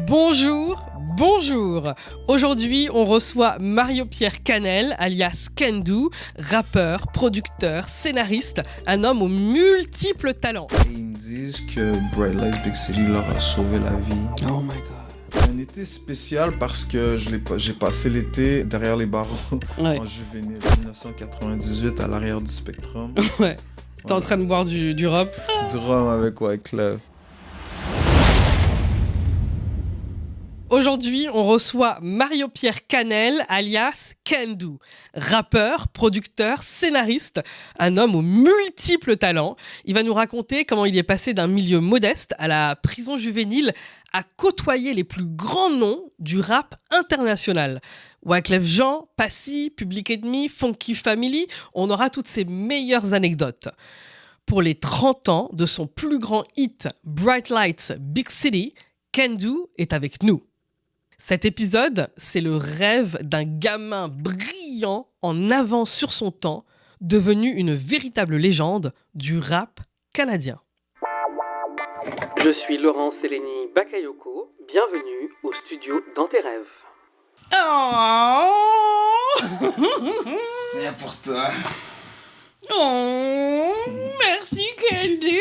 Bonjour, bonjour. Aujourd'hui, on reçoit Mario-Pierre Canel, alias Kendu, rappeur, producteur, scénariste, un homme aux multiples talents. Et ils me disent que Bright Lights Big City leur a sauvé la vie. Oh my god. Un été spécial parce que j'ai passé l'été derrière les barreaux Ouais. en juvénile 1998 à l'arrière du Spectrum. Ouais. T'es en train de boire du rhum. Du rhum avec Wyclef. Aujourd'hui, on reçoit Mario-Pierre Canel, alias Kendu, rappeur, producteur, scénariste, un homme aux multiples talents. Il va nous raconter comment il est passé d'un milieu modeste à la prison juvénile à côtoyer les plus grands noms du rap international. Wyclef Jean, Passy, Public Enemy, Funky Family, on aura toutes ces meilleures anecdotes. Pour les 30 ans de son plus grand hit, Bright Lights Big City, Kendu est avec nous. Cet épisode, c'est le rêve d'un gamin brillant en avance sur son temps, devenu une véritable légende du rap canadien. Je suis Laurent Seleni Bakayoko, bienvenue au studio Dans tes rêves. Oh Tiens pour toi. Oh, merci Kendu.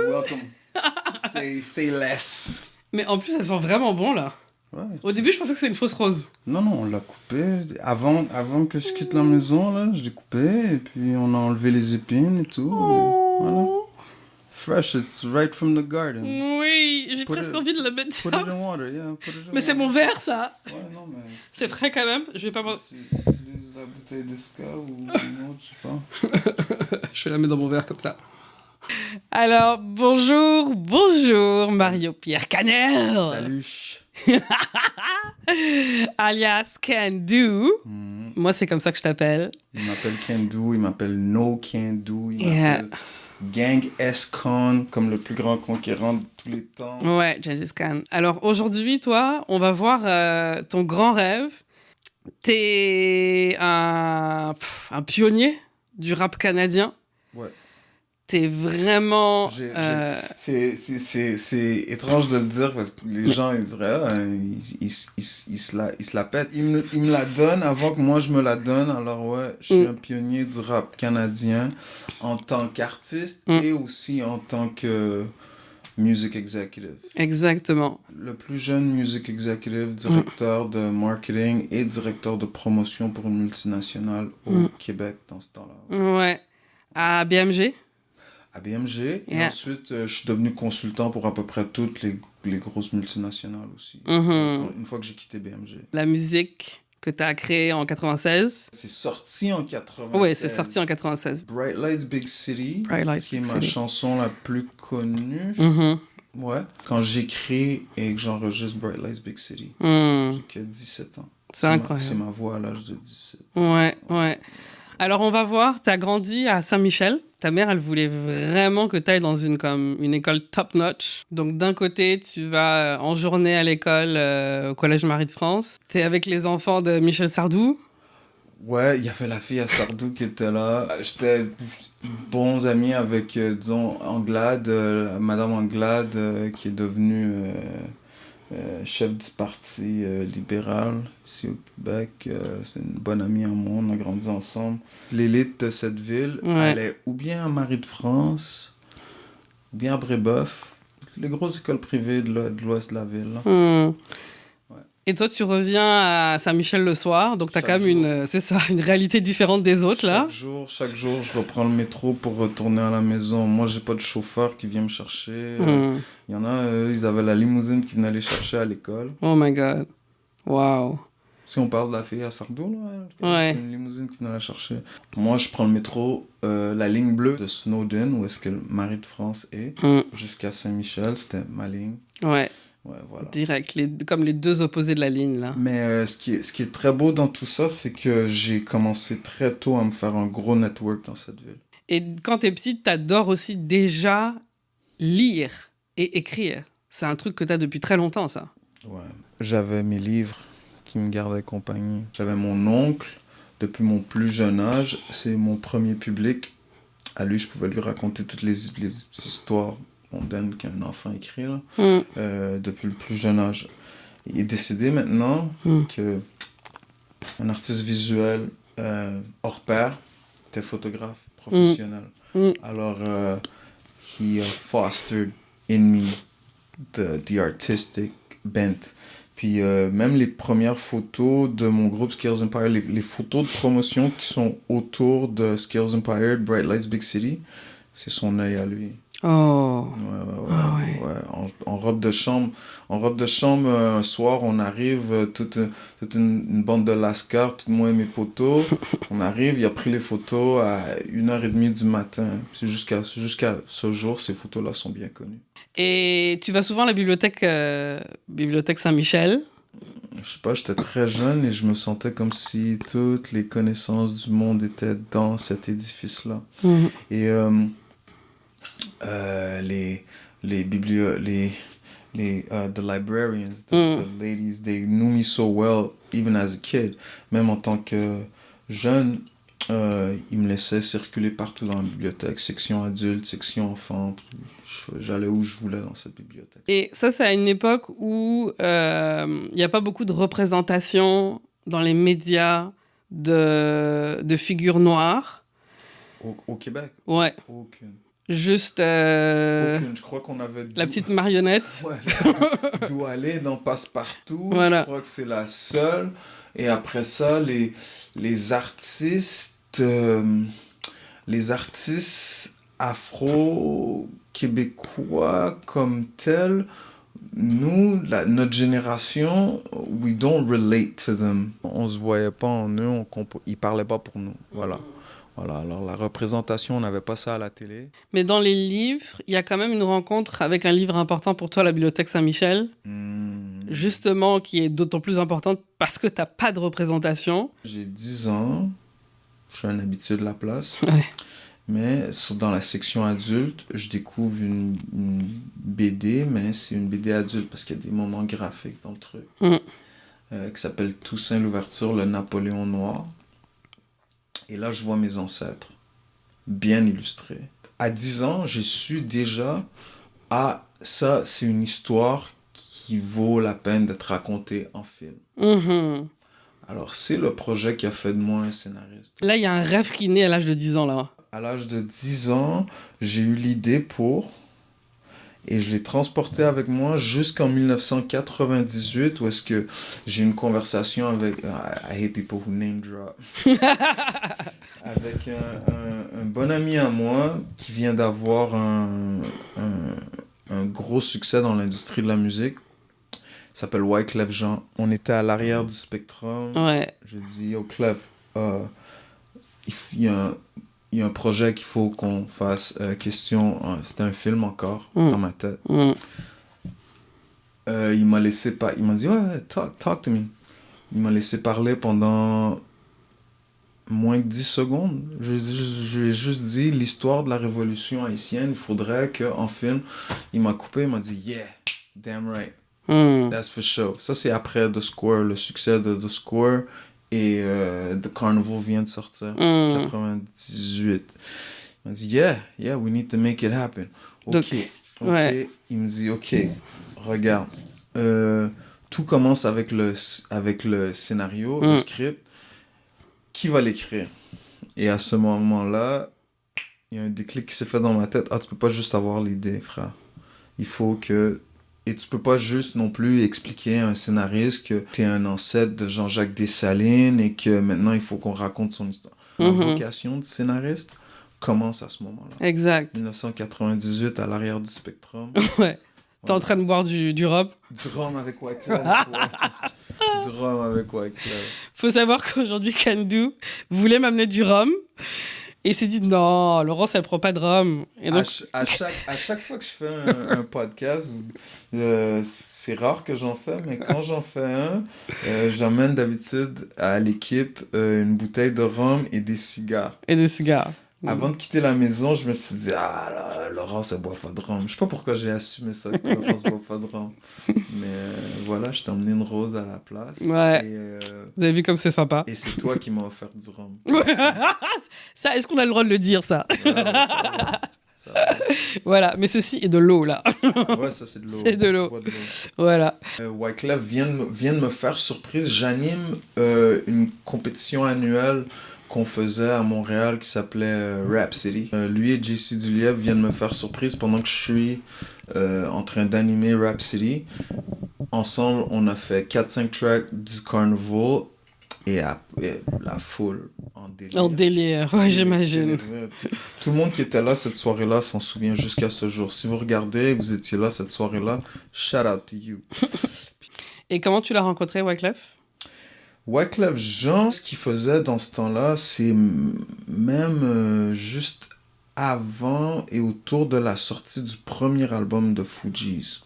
Welcome. Say less. Mais en plus, ça sent vraiment bon là. Ouais. Au début, je pensais que c'était une fausse rose. Non, on l'a coupé. Avant que je quitte la maison, là, je l'ai coupé et puis on a enlevé les épines et tout. Et voilà. Fresh, it's right from the garden. Oui, j'ai Put presque it- envie de le mettre Put ça. it in water, yeah. Put it in Mais c'est water. mon verre, ça. Ouais, non, mais... C'est frais quand même. Je vais pas. Tu utilises la bouteille d'Esca ou une autre, je sais pas. Je vais la mettre dans mon verre comme ça. Alors, bonjour, Mario-Pierre Canel. Salut. Alias Kendu. Mhm. Moi, c'est comme ça que je t'appelle. Il m'appelle Kendu, il m'appelle No Kendu, il Yeah. m'appelle Gang S-Con, comme le plus grand conquérant de tous les temps. Ouais, Gengis Khan. Alors, aujourd'hui, toi, on va voir ton grand rêve. T'es un pionnier du rap canadien. Ouais. T'es vraiment... C'est étrange de le dire parce que les gens ils diraient il se la pète. Il me la donne avant que moi je me la donne. Alors ouais, je suis un pionnier du rap canadien en tant qu'artiste et aussi en tant que music executive. Exactement. Le plus jeune music executive, directeur de marketing et directeur de promotion pour une multinationale au Québec dans ce temps-là. Ouais. À BMG. À BMG. Et Yeah. ensuite, je suis devenu consultant pour à peu près toutes les grosses multinationales aussi. Mhm. Une fois que j'ai quitté BMG. La musique que tu as créée en 96. C'est sorti en 96. Oui, c'est sorti en 96. Bright Lights Big City, Bright Lights qui est Big ma City. chanson la plus connue. Mhm. Ouais. Quand j'écris et que j'enregistre Bright Lights Big City. Mhm. J'ai que 17 ans. C'est incroyable. C'est ma voix à l'âge de 17. Ouais. Alors, on va voir, tu as grandi à Saint-Michel. Ta mère, elle voulait vraiment que tu ailles dans une école top-notch. Donc, d'un côté, tu vas en journée à l'école au Collège Marie de France. Tu es avec les enfants de Michel Sardou. Ouais, il y avait la fille à Sardou qui était là. J'étais bons amis avec, disons, Anglade, Madame Anglade, qui est devenue chef du parti libéral ici au Québec. C'est une bonne amie à moi, on a grandi ensemble. L'élite de cette ville allait ou bien à Marie de France, ou bien à Brébeuf. Les grosses écoles privées de l'ouest de la ville. Là. Hmm. Et toi, tu reviens à Saint-Michel le soir, donc tu as quand même une réalité différente des autres, là. Chaque jour, je reprends le métro pour retourner à la maison. Moi, j'ai pas de chauffeur qui vient me chercher. Il y en a, ils avaient la limousine qui venait les chercher à l'école. Oh my God. Wow. Si on parle de la fille à Sardou, là, Ouais. c'est une limousine qui venait la chercher. Moi, je prends le métro, la ligne bleue de Snowden, où est-ce que Marie de France est, jusqu'à Saint-Michel, c'était ma ligne. Ouais. Ouais, voilà. Direct, comme les deux opposés de la ligne, là. Mais ce qui est très beau dans tout ça, c'est que j'ai commencé très tôt à me faire un gros network dans cette ville. Et quand t'es petite, t'adores aussi déjà lire et écrire. C'est un truc que t'as depuis très longtemps, ça. Ouais. J'avais mes livres qui me gardaient compagnie. J'avais mon oncle, depuis mon plus jeune âge. C'est mon premier public. À lui, je pouvais lui raconter toutes les histoires mondaines qu'un enfant écrit, là, depuis le plus jeune âge. Il est décédé maintenant, un artiste visuel hors pair, était photographe professionnel. Alors, he fostered in me the artistic bent. Puis même les premières photos de mon groupe Skills Empire, les photos de promotion qui sont autour de Skills Empire, Bright Lights Big City, c'est son œil à lui. Oh. Ouais. En robe de chambre. Un soir, on arrive, toute une bande de lascars, tout moi et mes potos. On arrive, il a pris les photos à 1h30 du matin. C'est jusqu'à ce jour, ces photos-là sont bien connues. Et tu vas souvent à la bibliothèque Saint-Michel? Je sais pas, j'étais très jeune et je me sentais comme si toutes les connaissances du monde étaient dans cet édifice-là. Et the librarians, the ladies, they knew me so well, even as a kid. Même en tant que jeune, ils me laissaient circuler partout dans la bibliothèque, section adulte, section enfant. J'allais où je voulais dans cette bibliothèque. Et ça, c'est à une époque où il n'y a pas beaucoup de représentation dans les médias de figures noires. Au Québec? Ouais. Aucune. Juste Aucune. Je crois qu'on avait la petite marionnette. Ouais, d'où aller dans Passe-Partout. Voilà. Je crois que c'est la seule. Et après ça, les artistes afro-québécois comme tels, nous, notre génération, we don't relate to them. On se voyait pas en eux, ils parlaient pas pour nous. Voilà, alors la représentation, on n'avait pas ça à la télé. Mais dans les livres, il y a quand même une rencontre avec un livre important pour toi, la Bibliothèque Saint-Michel. Justement, qui est d'autant plus importante parce que tu n'as pas de représentation. J'ai 10 ans, je suis un habitué de la place. Ouais. Mais dans la section adulte, je découvre une BD, mais c'est une BD adulte parce qu'il y a des moments graphiques dans le truc. Qui s'appelle Toussaint l'ouverture, le Napoléon noir. Et là, je vois mes ancêtres, bien illustrés. À 10 ans, j'ai su déjà, ça, c'est une histoire qui vaut la peine d'être racontée en film. Alors, c'est le projet qui a fait de moi un scénariste. Là, il y a un rêve qui naît à l'âge de 10 ans, là. À l'âge de 10 ans, j'ai eu l'idée et je l'ai transporté avec moi jusqu'en 1998 où est-ce que j'ai une conversation avec I hate people who name drop avec un bon ami à moi qui vient d'avoir un gros succès dans l'industrie de la musique. Il s'appelle Wyclef Jean. On était à l'arrière du Spectrum. Ouais. Je dis au Clef, il y a un projet qu'il faut qu'on fasse. C'était un film encore dans ma tête. Il m'a dit, ouais, talk to me. Il m'a laissé parler pendant moins que 10 secondes. Je lui ai juste dit l'histoire de la révolution haïtienne. Il faudrait qu'en film, il m'a coupé, il m'a dit, yeah, damn right. That's for sure. Ça, c'est après The Square, le succès de The Square. Et The Carnival vient de sortir, 98. Il m'a dit, yeah, we need to make it happen. Ok. Ouais. Il me dit, ok, regarde. Tout commence avec le scénario, le script. Qui va l'écrire? Et à ce moment-là, il y a un déclic qui s'est fait dans ma tête. Tu peux pas juste avoir l'idée, frère. Il faut que... Et tu peux pas juste non plus expliquer à un scénariste que t'es un ancêtre de Jean-Jacques Dessalines et que maintenant il faut qu'on raconte son histoire. La vocation de scénariste commence à ce moment-là. Exact. 1998 à l'arrière du Spectrum. Ouais. T'es en train de boire du rhum? Du rhum avec Wyclef. Du rhum avec Wyclef. Faut savoir qu'aujourd'hui, Kandou voulait m'amener du rhum. Et il s'est dit, non, Laurence, elle prend pas de rhum. Et donc... à chaque fois que je fais un podcast, c'est rare que j'en fais, mais quand j'en fais un, j'emmène d'habitude à l'équipe une bouteille de rhum et des cigares. Avant de quitter la maison, je me suis dit, Laurence, elle boit pas de rhum. Je sais pas pourquoi j'ai assumé ça, que Laurence boit pas de rhum. Mais voilà, je t'ai emmené une rose à la place. Ouais. Et, vous avez vu comme c'est sympa. Et c'est toi qui m'as offert du rhum. Ça, est-ce qu'on a le droit de le dire, ça? Ouais, ça ça. Voilà, mais ceci est de l'eau, là. Ouais, ça, c'est de l'eau. C'est de l'eau. Bois de l'eau. Voilà. Wyclef vient de me faire surprise. J'anime une compétition annuelle qu'on faisait à Montréal qui s'appelait Rap City. Lui et JC Duliev viennent me faire surprise pendant que je suis en train d'animer Rap City. Ensemble, on a fait 4-5 tracks du Carnival et la foule en délire. En délire, ouais, j'imagine. Tout le monde qui était là cette soirée-là s'en souvient jusqu'à ce jour. Si vous regardez, vous étiez là cette soirée-là, shout out to you. Et comment tu l'as rencontré, Wyclef? Wyclef Jean, ce qu'il faisait dans ce temps-là, c'est même juste avant et autour de la sortie du premier album de Fugees.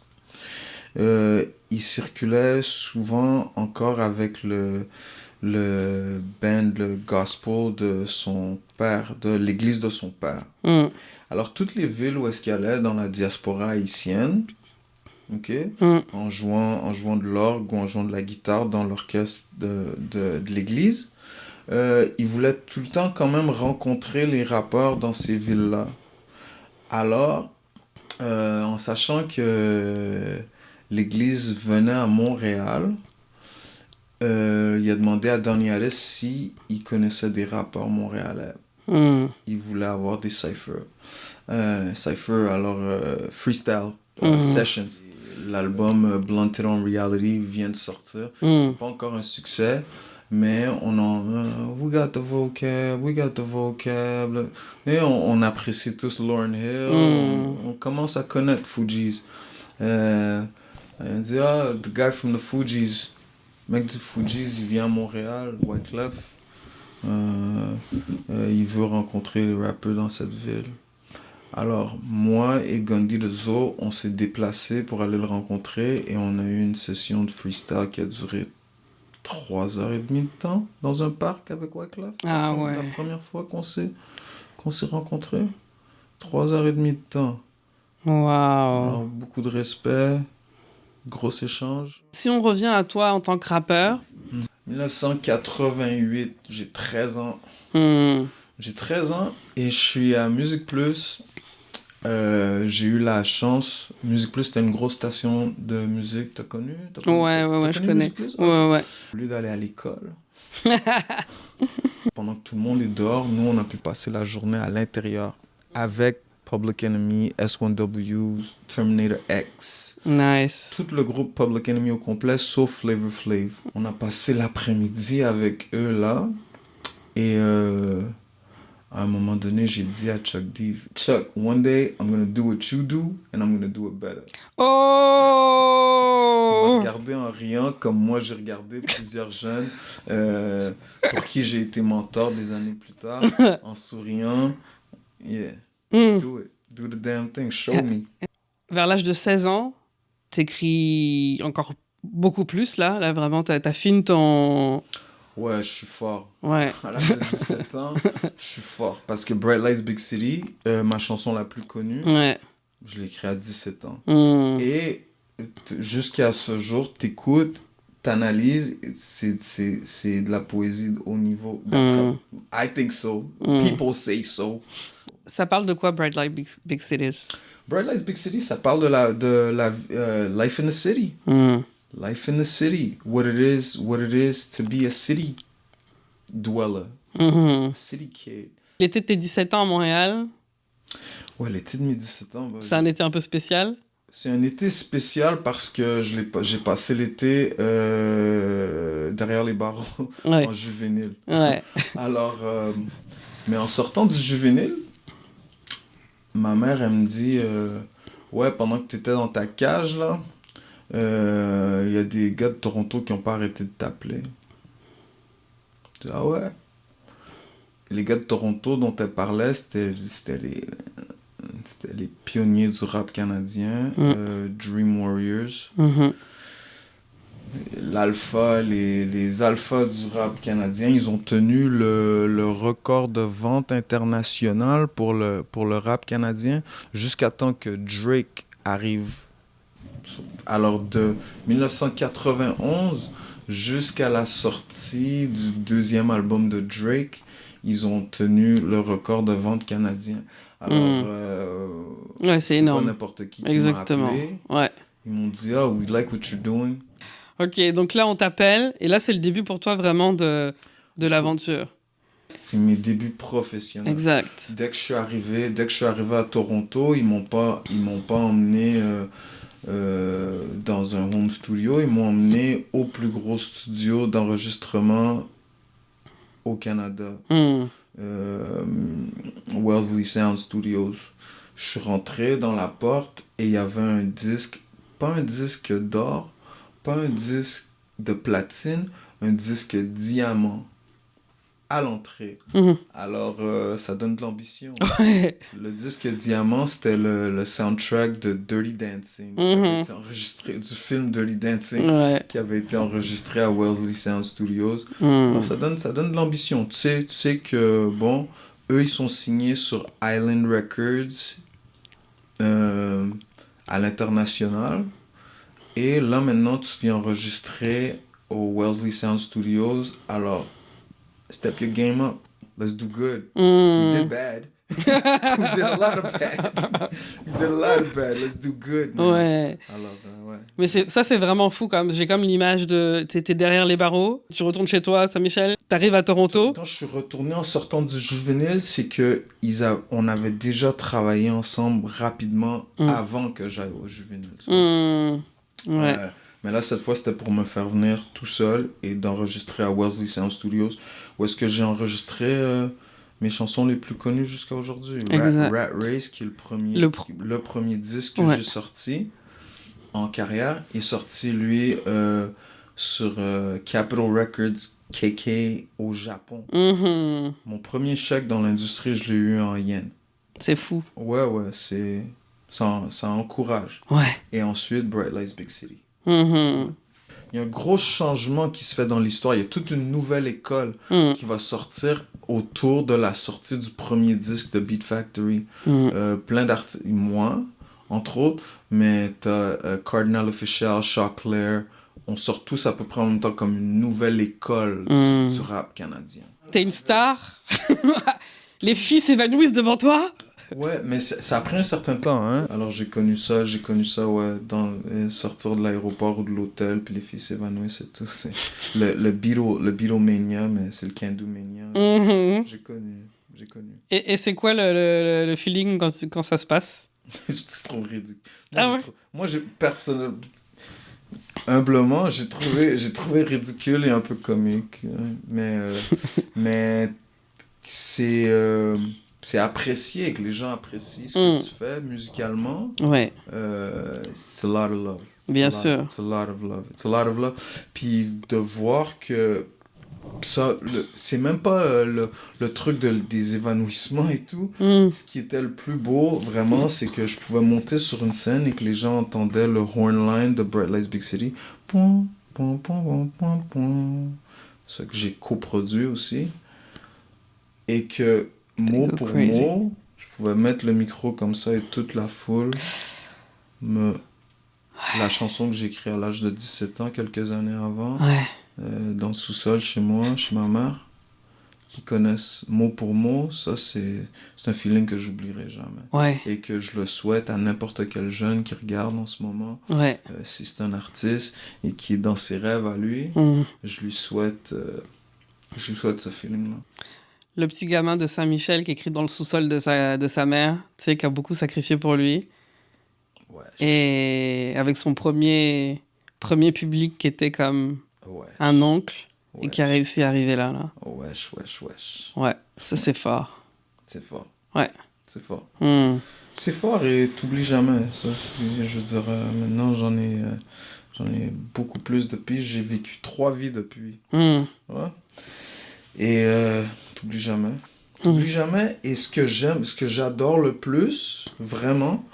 Il circulait souvent encore avec le band, le gospel de son père, de l'église de son père. Mm. Alors, toutes les villes où est-ce qu'il allait dans la diaspora haïtienne, ok, en jouant de l'orgue ou en jouant de la guitare dans l'orchestre de l'église, il voulait tout le temps quand même rencontrer les rappeurs dans ces villes-là. Alors, en sachant que l'église venait à Montréal, il a demandé à Donny Alice si il connaissait des rappeurs montréalais. Il voulait avoir des cyphers. Alors freestyle sessions. L'album Blunted on Reality vient de sortir. C'est pas encore un succès, mais we got the vocab. Et on apprécie tous Lauryn Hill. On commence à connaître Fugees. On dit, the guy from the Fugees. Le mec du Fugees, il vient à Montréal, Wyclef. Il veut rencontrer les rappeurs dans cette ville. Alors, moi et Gandhi de Zo, on s'est déplacés pour aller le rencontrer et on a eu une session de freestyle qui a duré 3h30 de temps dans un parc avec Wyclef. Ah ouais. La première fois qu'on s'est rencontrés. 3h30 de temps. Wow. Alors, beaucoup de respect, gros échange. Si on revient à toi en tant que rappeur. 1988, j'ai 13 ans. J'ai 13 ans et je suis à Musique Plus. J'ai eu la chance. Musique Plus, c'était une grosse station de musique. T'as connu? Ouais, je connais. Musique Plus? Ouais. Au lieu d'aller à l'école, pendant que tout le monde est dehors, nous, on a pu passer la journée à l'intérieur avec Public Enemy, S1W, Terminator X. Nice. Tout le groupe Public Enemy au complet, sauf Flavor Flav. On a passé l'après-midi avec eux là. Et à un moment donné, j'ai dit à Chuck D, Chuck, one day, I'm gonna do what you do, and I'm gonna do it better. Oh! Il m'a regardé en riant, comme moi j'ai regardé plusieurs jeunes pour qui j'ai été mentor des années plus tard, en souriant. Yeah, do it. Do the damn thing, show me. Vers l'âge de 16 ans, t'écris encore beaucoup plus, là. Là, vraiment, t'affines ton... Ouais, je suis fort. Ouais. À l'âge de 17 ans, je suis fort. Parce que Bright Lights Big City, ma chanson la plus connue, je l'ai écrite à 17 ans. Et jusqu'à ce jour, t'écoutes, t'analyses, c'est de la poésie de haut niveau. I think so. People say so. Ça parle de quoi, Bright Light Big Cities? Bright Lights Big City, ça parle de la life in the city. Life in the city, what it is to be a city dweller, a city kid. L'été de tes 17 ans à Montréal? Ouais, l'été de mes 17 ans. C'est un été un peu spécial? C'est un été spécial parce que j'ai passé l'été derrière les barreaux en juvénile. Ouais. Alors, mais en sortant du juvénile, ma mère, elle me dit, ouais, pendant que tu étais dans ta cage, là, y a des gars de Toronto qui n'ont pas arrêté de t'appeler. Je dis, ah ouais? Les gars de Toronto dont elle parlait, c'était les pionniers du rap canadien, Dream Warriors. L'alpha, les alphas du rap canadien, ils ont tenu le record de vente internationale pour le rap canadien jusqu'à temps que Drake arrive. Alors de 1991 jusqu'à la sortie du deuxième album de Drake, ils ont tenu le record de vente canadien. Alors, Ouais, c'est pas énorme. n'importe qui m'a Exactement. appelé. Ouais. Ils m'ont dit, oh, we like what you're doing. Ok, donc là, on t'appelle. Et là, c'est le début pour toi vraiment de l'aventure. C'est mes débuts professionnels. Exact. Dès que je suis arrivé à Toronto, ils m'ont pas emmené dans un home studio, ils m'ont emmené au plus gros studio d'enregistrement au Canada, Wellesley Sound Studios. Je suis rentré dans la porte et il y avait un disque, pas un disque d'or, pas un disque de platine, un disque diamant à l'entrée. Alors, ça donne de l'ambition. Ouais. Le disque diamant, c'était le soundtrack de Dirty Dancing, qui avait été enregistré, du film Dirty Dancing, Ouais. qui avait été enregistré à Wellesley Sound Studios. Alors, ça donne de l'ambition. Tu sais que, bon, eux, ils sont signés sur Island Records à l'international. Et là, maintenant, tu viens enregistrer au Wellesley Sound Studios. Alors, step your game up. Let's do good. We did bad. We did a lot of bad. We did a lot of bad. Let's do good, man. Ouais. Alors, ouais. Mais ça, c'est vraiment fou. J'ai comme l'image de... T'es derrière les barreaux, tu retournes chez toi, Saint-Michel, t'arrives à Toronto. Quand je suis retourné en sortant du juvénile, c'est que on avait déjà travaillé ensemble rapidement avant que j'aille au juvénile. Ouais. Mais là, cette fois, c'était pour me faire venir tout seul et d'enregistrer à Wellesley Sound Studios, où est-ce que j'ai enregistré mes chansons les plus connues jusqu'à aujourd'hui. Rat Race, qui est le premier disque que j'ai sorti en carrière, est sorti, lui, sur Capitol Records KK au Japon. Mon premier chèque dans l'industrie, je l'ai eu en yen. C'est fou. Ouais, ça encourage. Ouais. Et ensuite, Bright Lights Big City. Il y a un gros changement qui se fait dans l'histoire. Il y a toute une nouvelle école qui va sortir autour de la sortie du premier disque de Beat Factory. Plein d'artistes, moi, entre autres, mais t'as Cardinal Offishall, Choclair. On sort tous à peu près en même temps comme une nouvelle école du rap canadien. T'es une star. Les filles s'évanouissent devant toi. Ouais, mais ça a pris un certain temps, hein. Alors j'ai connu ça, ouais, sortir de l'aéroport ou de l'hôtel, puis les filles s'évanouissent et tout. C'est le Beatlemania, mais c'est le Candomania. J'ai connu. Et c'est quoi le feeling quand ça se passe? C'est trop ridicule. Moi, personnellement, humblement, j'ai trouvé ridicule et un peu comique. Mais c'est apprécié, que les gens apprécient ce que tu fais musicalement. Ouais. It's a lot of love. Bien sûr. It's a lot of love. Puis de voir que ça, c'est même pas le truc des évanouissements et tout. Ce qui était le plus beau, vraiment, c'est que je pouvais monter sur une scène et que les gens entendaient le horn line de Bright Lights Big City. Pom, pom, pom, pom, pom, pom. Ça que j'ai coproduit aussi. Et que mot pour mot, je pouvais mettre le micro comme ça et toute la foule la chanson que j'ai écrite à l'âge de 17 ans, quelques années avant, dans le sous-sol chez moi, chez ma mère, qui connaissent mot pour mot, ça c'est un feeling que j'oublierai jamais. Ouais. Et que je le souhaite à n'importe quel jeune qui regarde en ce moment. Ouais. Si c'est un artiste et qui est dans ses rêves à lui, je lui souhaite ce feeling-là. Le petit gamin de Saint-Michel qui écrit dans le sous-sol de sa mère, tu sais, qui a beaucoup sacrifié pour lui. Ouais. Et avec son premier public qui était comme un oncle et qui a réussi à arriver là. Wesh. Ouais, ça c'est fort. C'est fort. Ouais. C'est fort. C'est fort et t'oublies jamais. Ça, je veux dire, maintenant j'en ai beaucoup plus depuis. J'ai vécu 3 vies depuis. Ouais. Et t'oublies jamais. T'oublies jamais. Et ce que j'adore le plus, vraiment,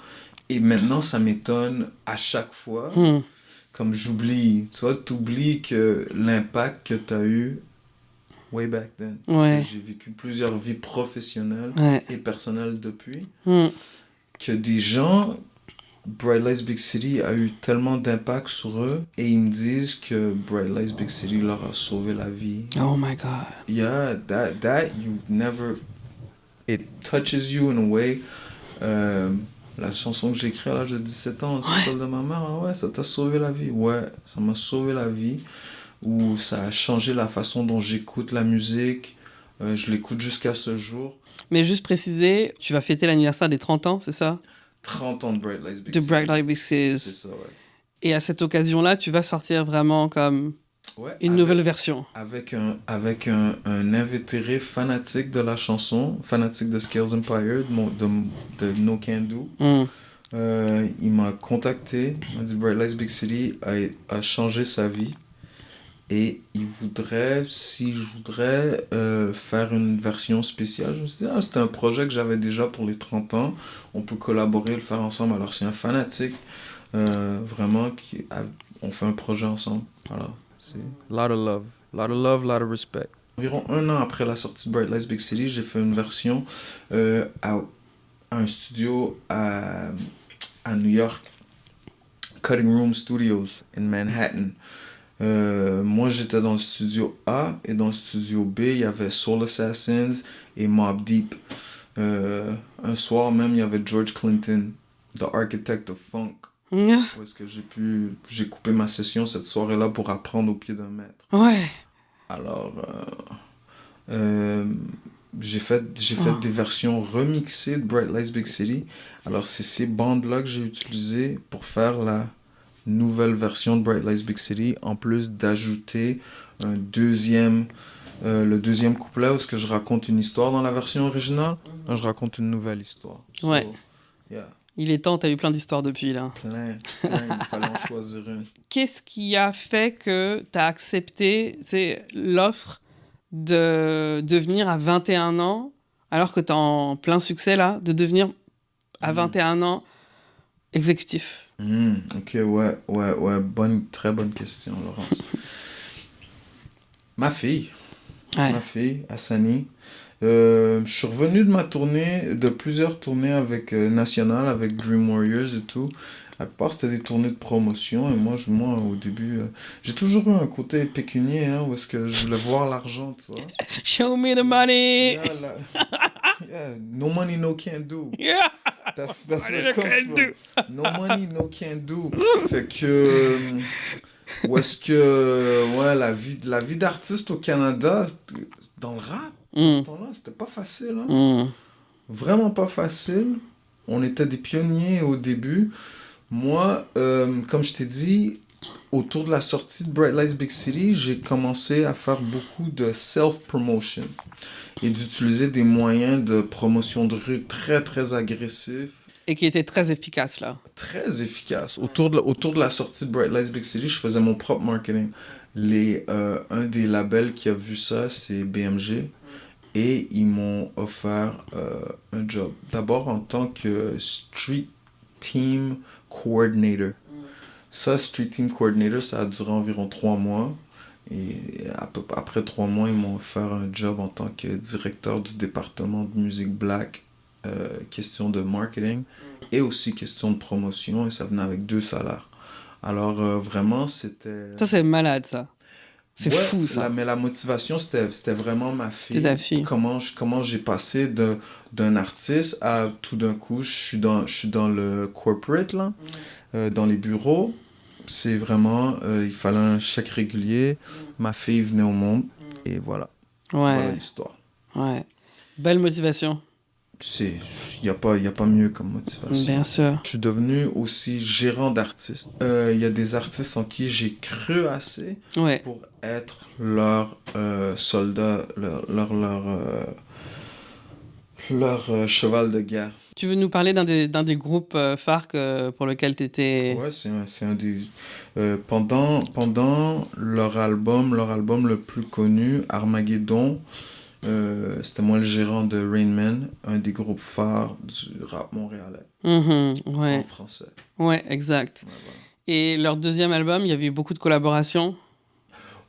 et maintenant ça m'étonne à chaque fois, comme j'oublie, tu vois, t'oublies que l'impact que t'as eu way back then. Parce que j'ai vécu plusieurs vies professionnelles et personnelles depuis. Que des gens Bright Lights Big City a eu tellement d'impact sur eux et ils me disent que Bright Lights Big City leur a sauvé la vie. Oh my God. Yeah, that you never... It touches you in a way. La chanson que j'ai écrite à l'âge de 17 ans, sur celle de ma mère, ah ouais, ça t'a sauvé la vie. Ouais, ça m'a sauvé la vie. Ou ça a changé la façon dont j'écoute la musique. Je l'écoute jusqu'à ce jour. Mais juste préciser, tu vas fêter l'anniversaire des 30 ans, c'est ça? 30 ans de Bright Lights Big De City. Bright Lights Big City. C'est ça, ouais. Et à cette occasion-là, tu vas sortir vraiment comme Ouais, une nouvelle version. Avec un invétéré fanatique de la chanson, fanatique de Scales Empire, de No Can Do. Il m'a contacté, il m'a dit Bright Lights Big City a changé sa vie. Et il voudrait, si je voudrais faire une version spéciale, je me suis dit, c'était un projet que j'avais déjà pour les 30 ans, on peut collaborer, le faire ensemble. Alors c'est un fanatique, vraiment, on fait un projet ensemble. Voilà, c'est lot of love, lot of respect. Environ 1 an après la sortie de Bright Lights Big City, j'ai fait une version à un studio à New York, Cutting Room Studios in Manhattan. Moi j'étais dans le studio A et dans le studio B il y avait Soul Assassins et Mobb Deep. Un soir même il y avait George Clinton, The Architect of Funk. Où est-ce que j'ai coupé ma session cette soirée-là pour apprendre au pied d'un maître. Ouais. Alors j'ai fait des versions remixées de Bright Lights Big City. Alors c'est ces bandes-là que j'ai utilisées pour faire la nouvelle version de Bright Lights Big City, en plus d'ajouter le deuxième couplet où est-ce que je raconte une histoire dans la version originale. Là, je raconte une nouvelle histoire. Ouais. Yeah. Il est temps, t'as eu plein d'histoires depuis là. Plein, il fallait en choisir une. Qu'est-ce qui a fait que t'as accepté l'offre de devenir à 21 ans, alors que t'es en plein succès là, de devenir à 21 ans exécutif? Ok, ouais, très bonne question, Laurence. Ma fille, Hassani. Je suis revenu de plusieurs tournées avec National, avec Dream Warriors et tout. La plupart, c'était des tournées de promotion. Et moi au début, j'ai toujours eu un côté pécunier, hein, où est-ce que je voulais voir l'argent, tu vois. Show me the money! Yeah, no money, no can do. Yeah! That's where it comes from. No money, no can do. Fait que... où est-ce que... Ouais, la vie d'artiste au Canada, dans le rap, à ce temps-là, c'était pas facile. Hein? Vraiment pas facile. On était des pionniers au début. Moi, comme je t'ai dit, autour de la sortie de Bright Lights Big City, j'ai commencé à faire beaucoup de self-promotion et d'utiliser des moyens de promotion de rue très, très agressifs. Et qui était très efficace, là. Très efficace. Autour de la sortie de Bright Lights Big City, je faisais mon propre marketing. Un des labels qui a vu ça, c'est BMG. Et ils m'ont offert un job. D'abord en tant que Street Team Coordinator. Ça, Street Team Coordinator, ça a duré environ 3 mois. Et après 3 mois, ils m'ont offert un job en tant que directeur du département de musique black. Question de marketing et aussi question de promotion. Et ça venait avec 2 salaires. Alors, vraiment, c'était... Ça, c'est malade, ça. C'est fou, ça. Mais la motivation, c'était vraiment ma fille. C'était ta fille. Comment j'ai passé d'un artiste à tout d'un coup, je suis dans le corporate, là, dans les bureaux. C'est vraiment, il fallait un chèque régulier. Ma fille venait au monde et voilà. Ouais. Voilà l'histoire. Ouais. Belle motivation. Il n'y a pas mieux comme motivation. Bien sûr. Je suis devenu aussi gérant d'artistes. Il y a des artistes en qui j'ai cru assez pour être leur soldat, leur cheval de guerre. Tu veux nous parler d'un des groupes phares pour lequel tu étais... Ouais, c'est un des... pendant leur album le plus connu, Armageddon, c'était moi le gérant de Rain Man, un des groupes phares du rap montréalais. Ouais. En français. Ouais, exact. Ouais, voilà. Et leur deuxième album, il y avait eu beaucoup de collaborations.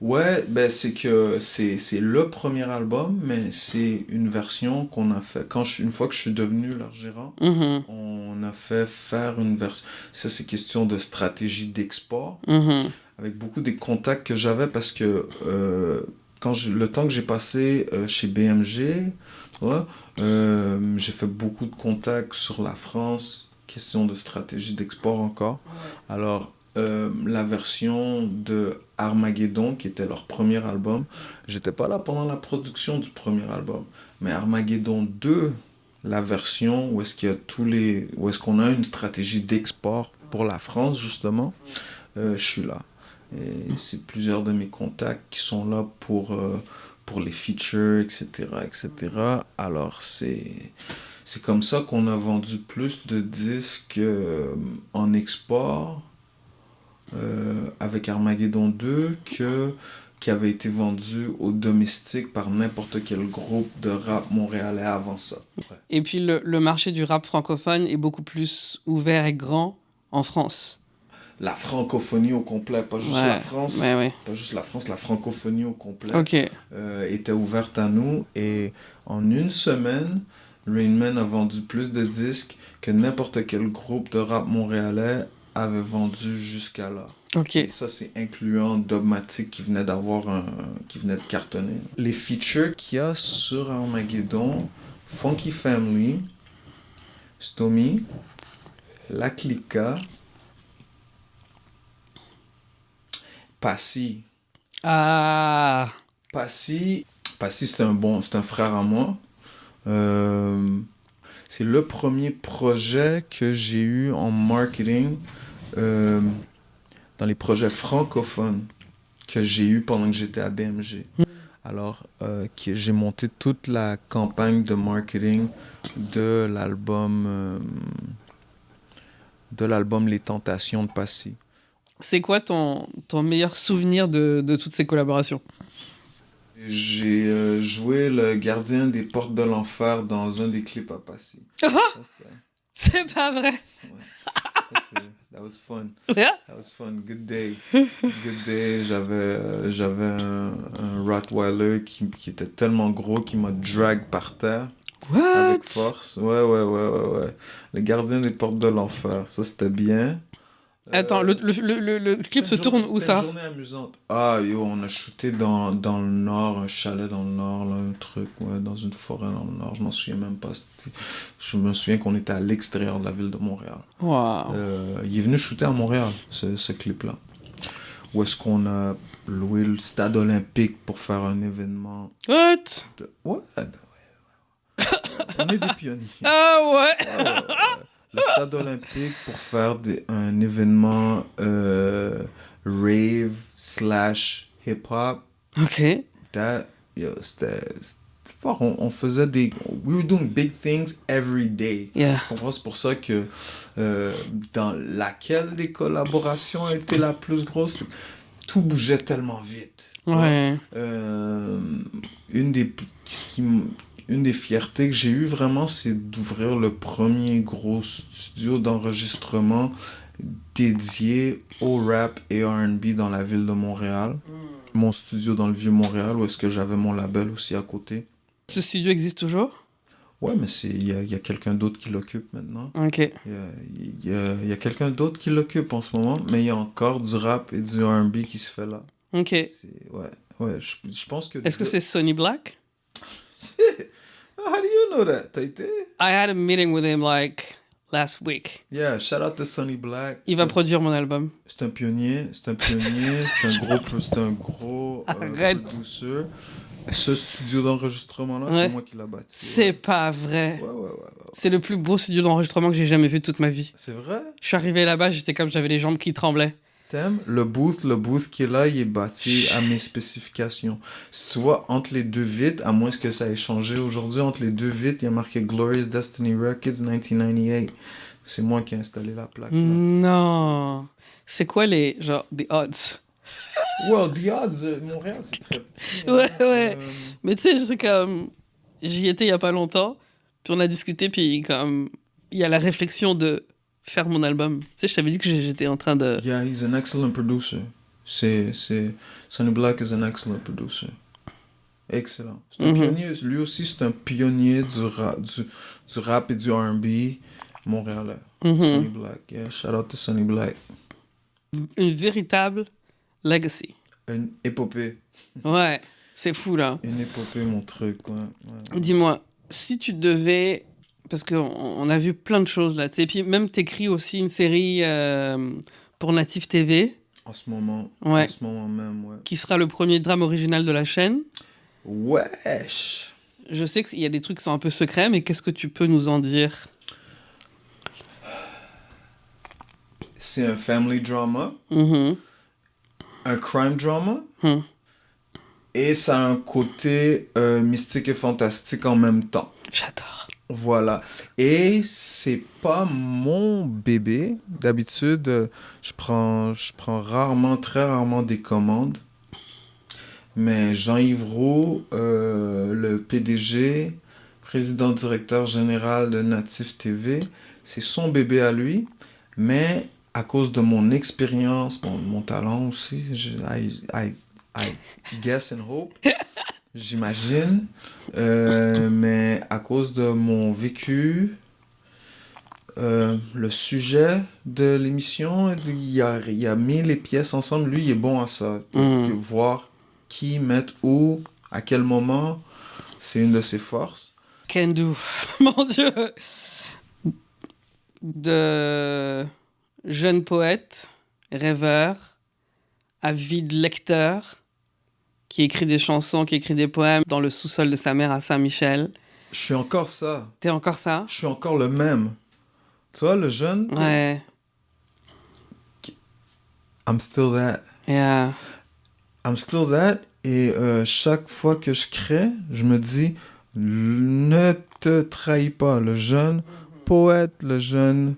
Ouais, ben c'est que c'est le premier album, mais c'est une version qu'on a fait une fois que je suis devenu leur gérant, Mhm, on a fait faire une version. Ça, c'est question de stratégie d'export mhm. avec beaucoup des contacts que j'avais parce que le temps que j'ai passé chez BMG, tu vois, j'ai fait beaucoup de contacts sur la France, question de stratégie d'export encore. Alors, la version de Armageddon, qui était leur premier album, j'étais pas là pendant la production du premier album, mais Armageddon 2, la version où est-ce qu'il y a où est-ce qu'on a une stratégie d'export pour la France, justement, je suis là. Et c'est plusieurs de mes contacts qui sont là pour les features, etc., etc. Alors, c'est comme ça qu'on a vendu plus de disques en export avec Armageddon 2 qui avait été vendu au domestique par n'importe quel groupe de rap montréalais avant ça. Ouais. Et puis le marché du rap francophone est beaucoup plus ouvert et grand en France. La francophonie au complet, pas juste la Ouais, France, ouais, ouais. pas juste la France, la francophonie au complet Ok. était ouverte à nous et en une semaine, Rain Man a vendu plus de disques que n'importe quel groupe de rap montréalais avait vendu jusqu'à là. Ok. Et ça, c'est incluant Dogmatic qui venait de cartonner. Les features qu'il y a sur Armageddon, Funky Family, Stomy, La Clica, Passy. Ah. Passy, Passy c'est un frère à moi. Euh, c'est le premier projet que j'ai eu en marketing euh, dans les projets francophones que j'ai eu pendant que j'étais à BMG. Alors, j'ai monté toute la campagne de marketing de l'album Les Tentations de Passy. C'est quoi ton meilleur souvenir de toutes ces collaborations? J'ai joué le gardien des portes de l'enfer dans un des clips à Passy. Ça, c'était... C'est pas vrai. Ouais. That was fun. That was fun. Good day. Good day. J'avais un Rottweiler qui était tellement gros qu'il m'a drag par terre avec What? force. Ouais. Le gardien des portes de l'enfer. Ça, c'était bien. Attends, le clip se tourne où C'était une ça? journée amusante. Ah, yo, on a shooté dans le nord, un chalet dans le nord, là, un truc, ouais, dans une forêt dans le nord. Je m'en souviens même pas. Je me souviens qu'on était à l'extérieur de la ville de Montréal. Wow. Il est venu shooter à Montréal, ce clip-là. Où est-ce qu'on a loué le stade olympique pour faire un événement What? Ouais, ben ouais. On est des pionniers. Ah ouais. Ouais. Le stade olympique pour faire un événement rave slash hip-hop. Ok. C'était fort. On faisait We were doing big things every day. Yeah. Tu comprends? C'est pour ça que dans laquelle des collaborations a été la plus grosse, tout bougeait tellement vite. Ouais. Une des une des fiertés que j'ai eues vraiment, c'est d'ouvrir le premier gros studio d'enregistrement dédié au rap et R&B dans la ville de Montréal. Mon studio dans le Vieux-Montréal, où est-ce que j'avais mon label aussi à côté. Ce studio existe toujours? Ouais, mais il y a quelqu'un d'autre qui l'occupe maintenant. Ok. Il y a quelqu'un d'autre qui l'occupe en ce moment, mais il y a encore du rap et du R&B qui se fait là. Ok. Ouais, je pense que... Est-ce que c'est Sonny Black? How do you know that? T'as été? I had a meeting with him like last week. Yeah, shout out to Sonny Black. Il va produire mon album. C'est un pionnier, c'est un gros Arrête. producer. Ce studio d'enregistrement-là, Ouais. c'est moi qui l'ai bâti. C'est pas vrai. Ouais. C'est le plus beau studio d'enregistrement que j'ai jamais vu de toute ma vie. C'est vrai? Je suis arrivé là-bas, j'étais comme j'avais les jambes qui tremblaient. T'aimes? Le booth qui est là, il est bâti à mes spécifications. Si tu vois, entre les deux vitres, à moins que ça ait changé aujourd'hui, entre les deux vitres, il y a marqué Glorious Destiny Records 1998. C'est moi qui ai installé la plaque. Là. Non. C'est quoi genre, the odds? Well, the odds, Montréal, c'est très petit. Ouais. Mais tu sais, c'est comme... J'y étais il y a pas longtemps, puis on a discuté, puis comme... Il y a la réflexion de faire mon album. Tu sais, je t'avais dit que j'étais en train de... Yeah, he's an excellent producer. Sonny Black is an excellent producer. Excellent. C'est un Mhm. pionnier. Lui aussi, c'est un pionnier du rap et du R&B montréalais. Sonny Mhm. Black. Yeah, shout out to Sonny Black. Une véritable legacy. Une épopée. Ouais, c'est fou là. Une épopée, mon truc. Ouais, ouais. Dis-moi, si tu devais... Parce qu'on a vu plein de choses là, tu sais. Puis même t'écris aussi une série pour Native TV, En ouais, ce moment même, ouais. qui sera le premier drame original de la chaîne. Wesh! Je sais qu'il y a des trucs qui sont un peu secrets, mais qu'est-ce que tu peux nous en dire? C'est un family drama, Mhm. un crime drama, Hmm. et ça a un côté mystique et fantastique en même temps. J'adore. Voilà. Et c'est pas mon bébé. D'habitude, je prends rarement, très rarement des commandes. Mais Jean-Yves Roux, le PDG, président directeur général de Native TV, c'est son bébé à lui. Mais à cause de mon expérience, mon talent aussi, I guess and hope, j'imagine. Mais à cause de mon vécu, le sujet de l'émission, il a mis les pièces ensemble. Lui, il est bon à ça. Voir qui mettre où, à quel moment, c'est une de ses forces. Can do. Mon Dieu. De jeune poète, rêveur, avide lecteur, qui écrit des chansons, qui écrit des poèmes dans le sous-sol de sa mère à Saint-Michel. Je suis encore ça. T'es encore ça? Je suis encore le même. Tu vois, le jeune, Ouais. I'm still that. Yeah. I'm still that. Et chaque fois que je crée, je me dis, ne te trahis pas. Le jeune poète, le jeune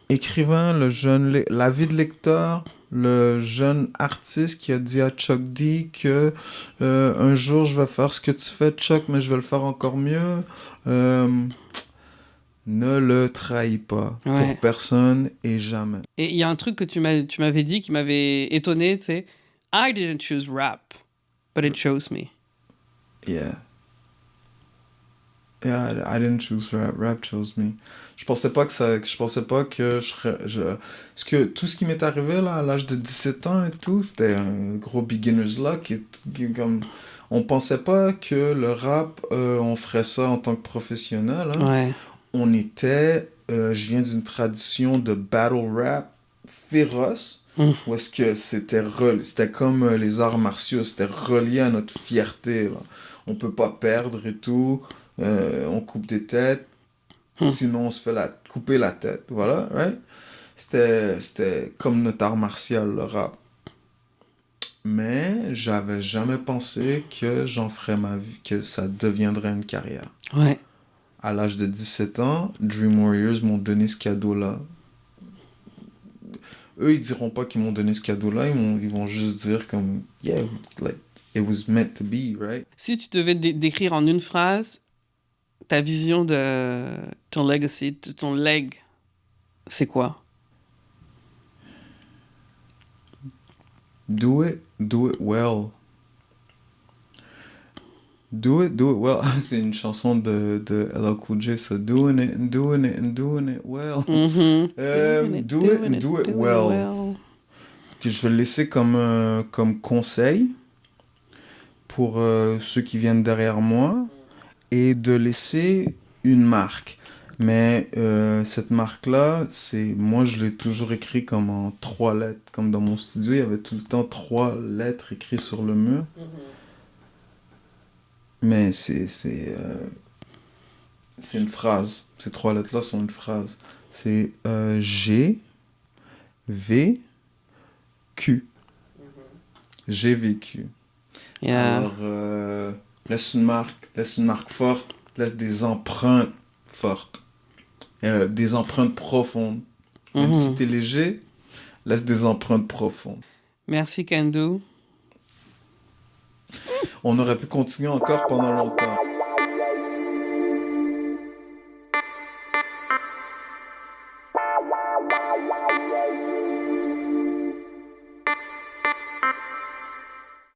écrivain, la vie de lecteur, le jeune artiste qui a dit à Chuck D que un jour je vais faire ce que tu fais, Chuck, mais je vais le faire encore mieux. Ne le trahis pas pour personne et jamais. Et il y a un truc que tu m'avais dit qui m'avait étonné, tu sais. I didn't choose rap, but it chose me. Yeah. Yeah, I didn't choose rap. Rap chose me. Je pensais pas que je serais... Parce que tout ce qui m'est arrivé là, à l'âge de 17 ans et tout, c'était un gros beginner's luck. Comme... On pensait pas que le rap, on ferait ça en tant que professionnel. Hein. Ouais. On était... je viens d'une tradition de battle rap féroce. Où est-ce que c'était comme les arts martiaux, c'était relié à notre fierté. Là. On peut pas perdre et tout. On coupe des têtes. Sinon, on se fait couper la tête. Voilà, right? C'était comme notre art martial, le rap. Mais j'avais jamais pensé que j'en ferais ma vie, que ça deviendrait une carrière. Ouais. À l'âge de 17 ans, Dream Warriors m'ont donné ce cadeau-là. Eux, ils diront pas qu'ils m'ont donné ce cadeau-là, ils vont juste dire comme, yeah, like, it was meant to be, right? Si tu devais décrire en une phrase ta vision de ton legacy, de ton leg, c'est quoi? Do it well. Do it well. C'est une chanson de LL Cool J, ça. Doing it and doing it and doing it well. Do it well. Que je vais le laisser comme conseil pour ceux qui viennent derrière moi et de laisser une marque. Mais cette marque-là, moi je l'ai toujours écrit comme en 3 lettres. Comme dans mon studio, il y avait tout le temps 3 lettres écrites sur le mur. Mais c'est une phrase. Ces 3 lettres-là sont une phrase. C'est G, V, Q. J'ai vécu. Yeah. Alors, laisse une marque forte, laisse des empreintes fortes. Des empreintes profondes. Même si t'es léger, laisse des empreintes profondes. Merci, Kendo. On aurait pu continuer encore pendant longtemps.